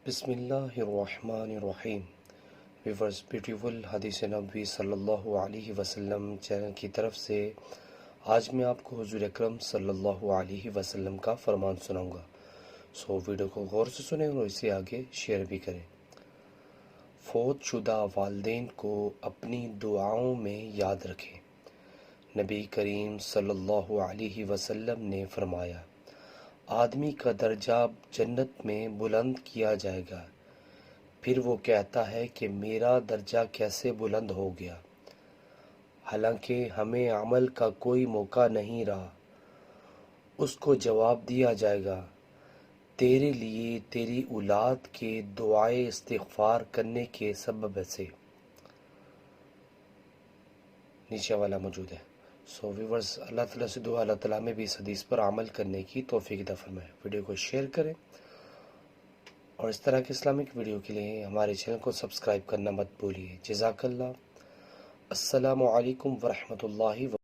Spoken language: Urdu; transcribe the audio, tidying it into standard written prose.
بسم اللہ الرحمن الرحیم۔ ویورز، بیوٹیفل حدیث نبوی صلی اللہ علیہ وسلم چینل کی طرف سے آج میں آپ کو حضور اکرم صلی اللہ علیہ وسلم کا فرمان سناؤں گا، سو ویڈیو کو غور سے سنیں اور اسے آگے شیئر بھی کریں۔ فوت شدہ والدین کو اپنی دعاؤں میں یاد رکھیں۔ نبی کریم صلی اللہ علیہ وسلم نے فرمایا، آدمی کا درجہ جنت میں بلند کیا جائے گا، پھر وہ کہتا ہے کہ میرا درجہ کیسے بلند ہو گیا، حالانکہ ہمیں عمل کا کوئی موقع نہیں رہا۔ اس کو جواب دیا جائے گا، تیرے لیے تیری اولاد کے دعائے استغفار کرنے کے سبب سے۔ نیچے والا موجود ہے۔ سو ویورز، اللہ تعالیٰ سے دعا اللہ تعالیٰ میں بھی اس حدیث پر عمل کرنے کی توفیق عطا فرمائے۔ ویڈیو کو شیئر کریں اور اس طرح کے اسلامک ویڈیو کے لیے ہمارے چینل کو سبسکرائب کرنا مت بھولیے۔ جزاک اللہ۔ السلام علیکم ورحمۃ اللہ وبرکاتہ۔